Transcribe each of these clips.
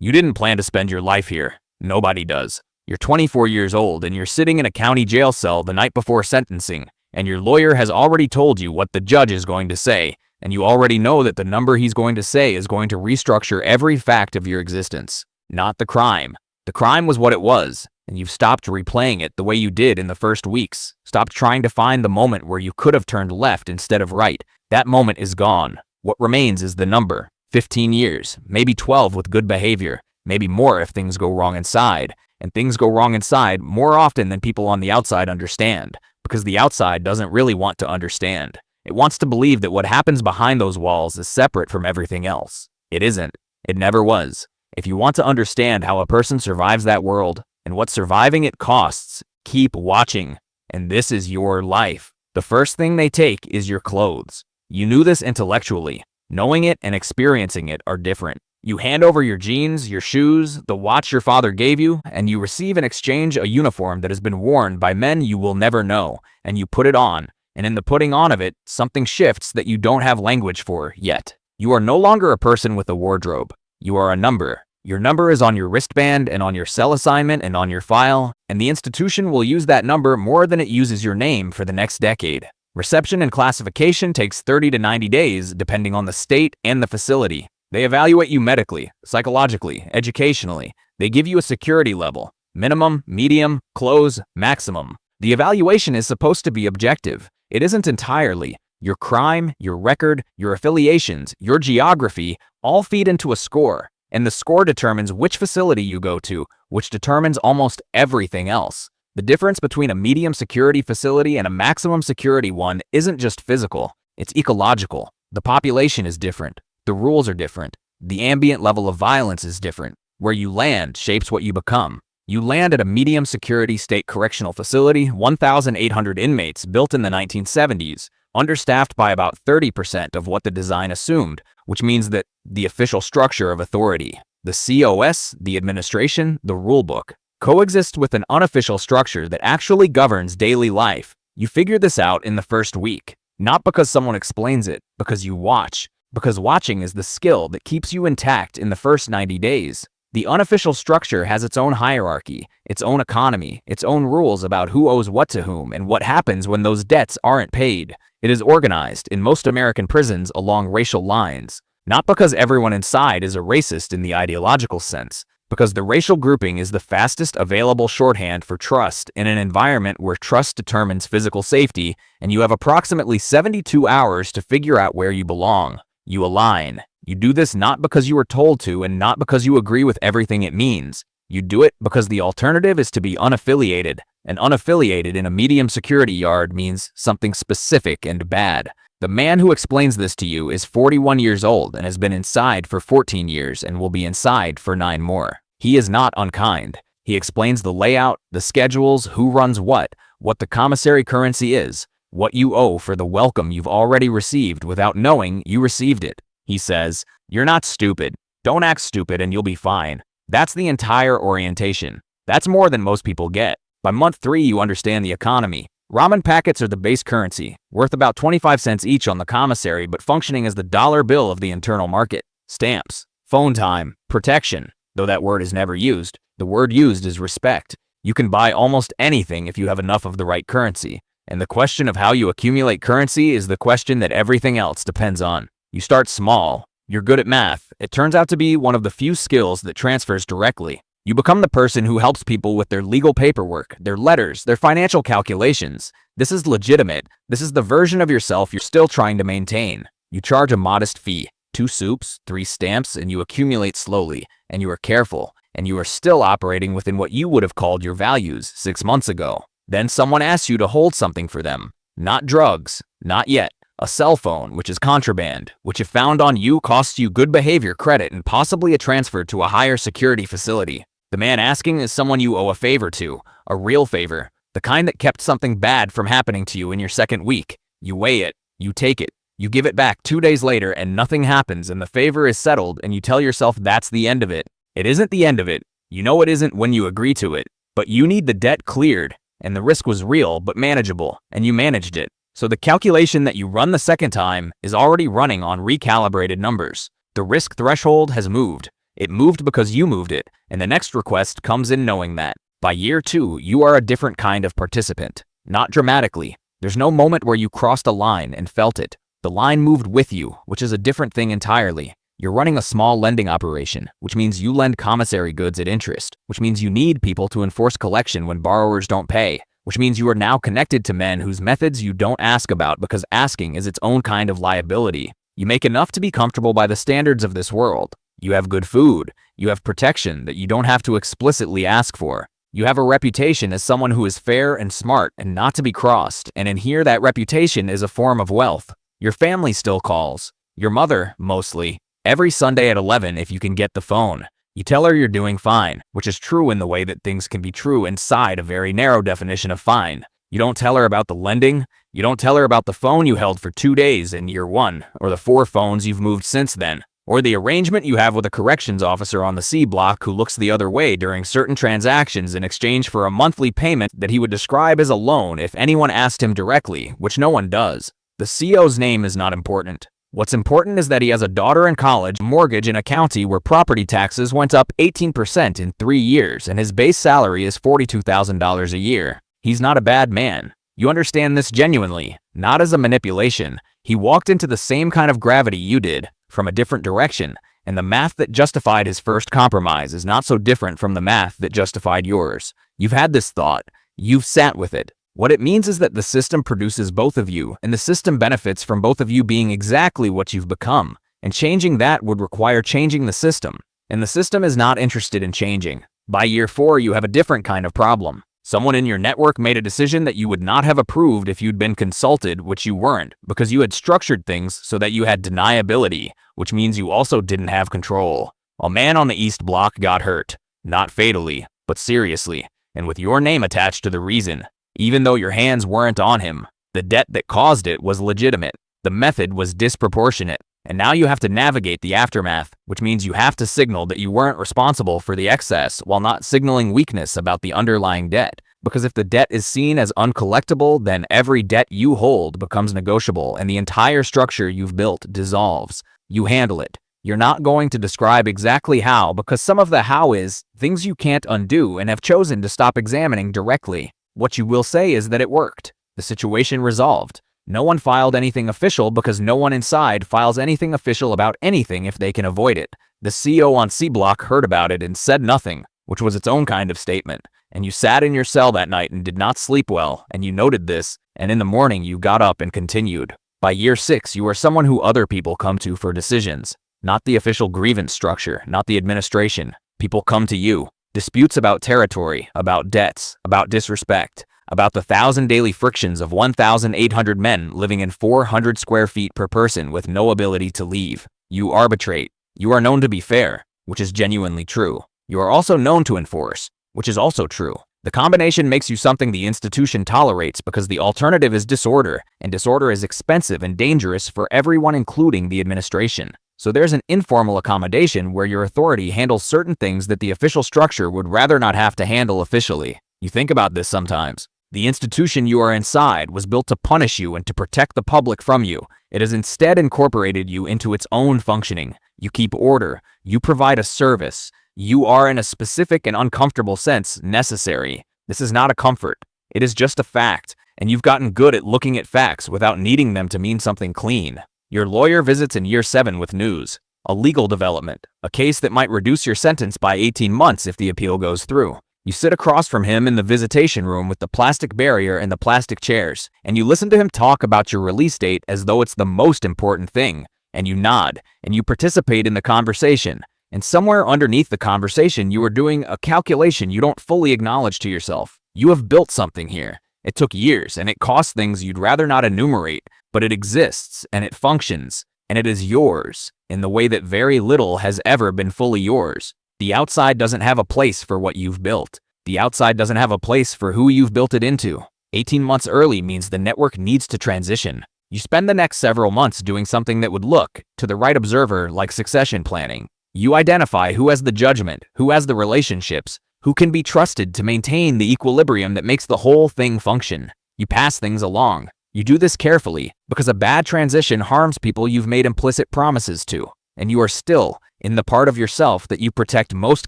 You didn't plan to spend your life here. Nobody does. You're 24 years old and you're sitting in a county jail cell the night before sentencing, and your lawyer has already told you what the judge is going to say, and you already know that the number he's going to say is going to restructure every fact of your existence, not the crime. The crime was what it was, and you've stopped replaying it the way you did in the first weeks. Stopped trying to find the moment where you could have turned left instead of right. That moment is gone. What remains is the number. 15 years, maybe 12 with good behavior, maybe more if things go wrong inside. And things go wrong inside more often than people on the outside understand, because the outside doesn't really want to understand. It wants to believe that what happens behind those walls is separate from everything else. It isn't. It never was. If you want to understand how a person survives that world and what surviving it costs, keep watching. And this is your life. The first thing they take is your clothes. You knew this intellectually. Knowing it and experiencing it are different. You hand over your jeans, your shoes, the watch your father gave you, and you receive in exchange a uniform that has been worn by men you will never know, and you put it on, and in the putting on of it, something shifts that you don't have language for yet. You are no longer a person with a wardrobe. You are a number. Your number is on your wristband and on your cell assignment and on your file, and the institution will use that number more than it uses your name for the next decade. Reception and classification takes 30 to 90 days depending on the state and the facility. They evaluate you medically, psychologically, educationally. They give you a security level, minimum, medium, close, maximum. The evaluation is supposed to be objective. It isn't entirely. Your crime, your record, your affiliations, your geography all feed into a score, and the score determines which facility you go to, which determines almost everything else. The difference between a medium security facility and a maximum security one isn't just physical, it's ecological. The population is different. The rules are different. The ambient level of violence is different. Where you land shapes what you become. You land at a medium security state correctional facility, 1,800 inmates built in the 1970s, understaffed by about 30% of what the design assumed, which means that the official structure of authority, the COS, the administration, the rulebook, coexists with an unofficial structure that actually governs daily life. You figure this out in the first week, not because someone explains it, because you watch. Because watching is the skill that keeps you intact in the first 90 days. The unofficial structure has its own hierarchy, its own economy, its own rules about who owes what to whom and what happens when those debts aren't paid. It is organized in most American prisons along racial lines, not because everyone inside is a racist in the ideological sense, because the racial grouping is the fastest available shorthand for trust in an environment where trust determines physical safety, and you have approximately 72 hours to figure out where you belong. You align. You do this not because you were told to and not because you agree with everything it means. You do it because the alternative is to be unaffiliated, and unaffiliated in a medium security yard means something specific and bad. The man who explains this to you is 41 years old and has been inside for 14 years and will be inside for 9 more. He is not unkind. He explains the layout, the schedules, who runs what the commissary currency is, what you owe for the welcome you've already received without knowing you received it. He says, "You're not stupid. Don't act stupid and you'll be fine." That's the entire orientation. That's more than most people get. By month 3, you understand the economy. Ramen packets are the base currency, worth about 25 cents each on the commissary but functioning as the dollar bill of the internal market. Stamps, phone time, protection. Though that word is never used, the word used is respect. You can buy almost anything if you have enough of the right currency. And the question of how you accumulate currency is the question that everything else depends on. You start small. You're good at math. It turns out to be one of the few skills that transfers directly. You become the person who helps people with their legal paperwork, their letters, their financial calculations. This is legitimate. This is the version of yourself you're still trying to maintain. You charge a modest fee, 2 soups, 3 stamps, and you accumulate slowly, and you are careful, and you are still operating within what you would have called your values 6 months ago. Then someone asks you to hold something for them. Not drugs, not yet. A cell phone, which is contraband, which if found on you costs you good behavior credit and possibly a transfer to a higher security facility. The man asking is someone you owe a favor to, a real favor, the kind that kept something bad from happening to you in your second week. You weigh it, you take it, you give it back 2 days later and nothing happens and the favor is settled and you tell yourself that's the end of it. It isn't the end of it. You know it isn't when you agree to it, but you need the debt cleared. And the risk was real but manageable, and you managed it. So the calculation that you run the second time is already running on recalibrated numbers. The risk threshold has moved. It moved because you moved it, and the next request comes in knowing that. By year 2, you are a different kind of participant. Not dramatically. There's no moment where you crossed a line and felt it. The line moved with you, which is a different thing entirely. You're running a small lending operation, which means you lend commissary goods at interest, which means you need people to enforce collection when borrowers don't pay, which means you are now connected to men whose methods you don't ask about because asking is its own kind of liability. You make enough to be comfortable by the standards of this world. You have good food. You have protection that you don't have to explicitly ask for. You have a reputation as someone who is fair and smart and not to be crossed, and in here that reputation is a form of wealth. Your family still calls. Your mother, mostly. Every Sunday at 11 if you can get the phone. You tell her you're doing fine, which is true in the way that things can be true inside a very narrow definition of fine. You don't tell her about the lending. You don't tell her about the phone you held for 2 days in year 1, or the 4 phones you've moved since then, or the arrangement you have with a corrections officer on the C block who looks the other way during certain transactions in exchange for a monthly payment that he would describe as a loan if anyone asked him directly, which no one does. The CO's name is not important. What's important is that he has a daughter in college, mortgage in a county where property taxes went up 18% in 3 years, and his base salary is $42,000 a year. He's not a bad man. You understand this genuinely, not as a manipulation. He walked into the same kind of gravity you did, from a different direction, and the math that justified his first compromise is not so different from the math that justified yours. You've had this thought. You've sat with it. What it means is that the system produces both of you, and the system benefits from both of you being exactly what you've become. And changing that would require changing the system. And the system is not interested in changing. By year 4, you have a different kind of problem. Someone in your network made a decision that you would not have approved if you'd been consulted, which you weren't, because you had structured things so that you had deniability, which means you also didn't have control. A man on the East Block got hurt. Not fatally, but seriously, and with your name attached to the reason. Even though your hands weren't on him, the debt that caused it was legitimate. The method was disproportionate. And now you have to navigate the aftermath, which means you have to signal that you weren't responsible for the excess while not signaling weakness about the underlying debt. Because if the debt is seen as uncollectible, then every debt you hold becomes negotiable and the entire structure you've built dissolves. You handle it. You're not going to describe exactly how, because some of the how is things you can't undo and have chosen to stop examining directly. What you will say is that it worked. The situation resolved. No one filed anything official because no one inside files anything official about anything if they can avoid it. The CO on C Block heard about it and said nothing, which was its own kind of statement. And you sat in your cell that night and did not sleep well, and you noted this, and in the morning you got up and continued. By year 6, you are someone who other people come to for decisions. Not the official grievance structure, not the administration. People come to you. Disputes about territory, about debts, about disrespect, about the 1,000 daily frictions of 1,800 men living in 400 square feet per person with no ability to leave. You arbitrate. You are known to be fair, which is genuinely true. You are also known to enforce, which is also true. The combination makes you something the institution tolerates because the alternative is disorder, and disorder is expensive and dangerous for everyone including the administration. So there's an informal accommodation where your authority handles certain things that the official structure would rather not have to handle officially. You think about this sometimes. The institution you are inside was built to punish you and to protect the public from you. It has instead incorporated you into its own functioning. You keep order. You provide a service. You are, in a specific and uncomfortable sense, necessary. This is not a comfort. It is just a fact, and you've gotten good at looking at facts without needing them to mean something clean. Your lawyer visits in year 7 with news, a legal development, a case that might reduce your sentence by 18 months if the appeal goes through. You sit across from him in the visitation room with the plastic barrier and the plastic chairs, and you listen to him talk about your release date as though it's the most important thing, and you nod, and you participate in the conversation, and somewhere underneath the conversation you are doing a calculation you don't fully acknowledge to yourself. You have built something here. It took years, and it costs things you'd rather not enumerate, but it exists, and it functions, and it is yours, in the way that very little has ever been fully yours. The outside doesn't have a place for what you've built. The outside doesn't have a place for who you've built it into. 18 months early means the network needs to transition. You spend the next several months doing something that would look, to the right observer, like succession planning. You identify who has the judgment, who has the relationships, who can be trusted to maintain the equilibrium that makes the whole thing function. You pass things along. You do this carefully, because a bad transition harms people you've made implicit promises to. And you are still, In the part of yourself that you protect most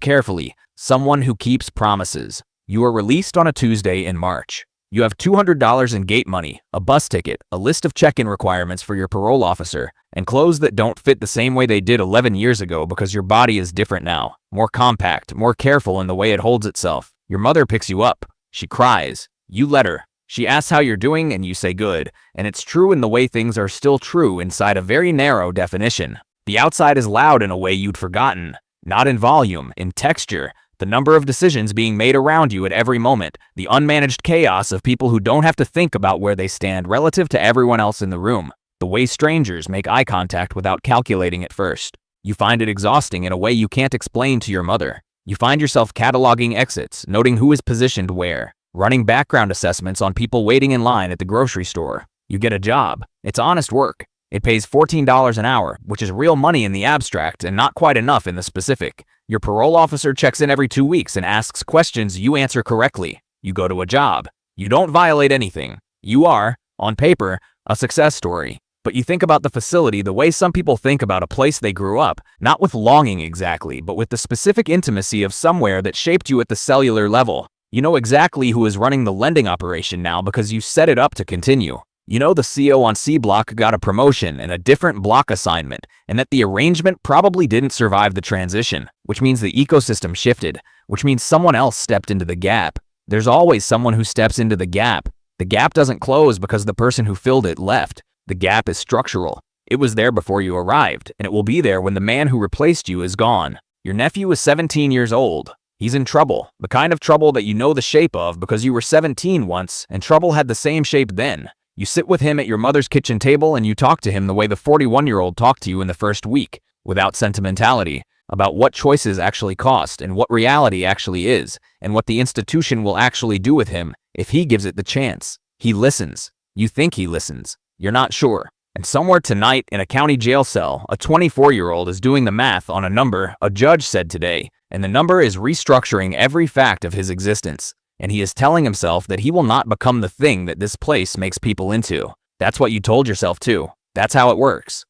carefully, someone who keeps promises. You are released on a Tuesday in March. You have $200 in gate money, a bus ticket, a list of check-in requirements for your parole officer, and clothes that don't fit the same way they did 11 years ago because your body is different now, more compact, more careful in the way it holds itself. Your mother picks you up. She cries. You let her. She asks how you're doing and you say good, and it's true in the way things are still true inside a very narrow definition. The outside is loud in a way you'd forgotten, not in volume, in texture. The number of decisions being made around you at every moment, the unmanaged chaos of people who don't have to think about where they stand relative to everyone else in the room, the way strangers make eye contact without calculating at first. You find it exhausting in a way you can't explain to your mother. You find yourself cataloging exits, noting who is positioned where, running background assessments on people waiting in line at the grocery store. You get a job. It's honest work. It pays $14 an hour, which is real money in the abstract and not quite enough in the specific. Your parole officer checks in every 2 weeks and asks questions you answer correctly. You go to a job. You don't violate anything. You are, on paper, a success story. But you think about the facility the way some people think about a place they grew up, not with longing exactly, but with the specific intimacy of somewhere that shaped you at the cellular level. You know exactly who is running the lending operation now because you set it up to continue. You know the CO on C block got a promotion and a different block assignment, and that the arrangement probably didn't survive the transition, which means the ecosystem shifted, which means someone else stepped into the gap. There's always someone who steps into the gap. The gap doesn't close because the person who filled it left. The gap is structural. It was there before you arrived, and it will be there when the man who replaced you is gone. Your nephew is 17 years old. He's in trouble, the kind of trouble that you know the shape of because you were 17 once, and trouble had the same shape then. You sit with him at your mother's kitchen table and you talk to him the way the 41-year-old talked to you in the first week, without sentimentality, about what choices actually cost and what reality actually is, and what the institution will actually do with him if he gives it the chance. He listens. You think he listens. You're not sure. And somewhere tonight in a county jail cell, a 24-year-old is doing the math on a number a judge said today, and the number is restructuring every fact of his existence. And he is telling himself that he will not become the thing that this place makes people into. That's what you told yourself too. That's how it works.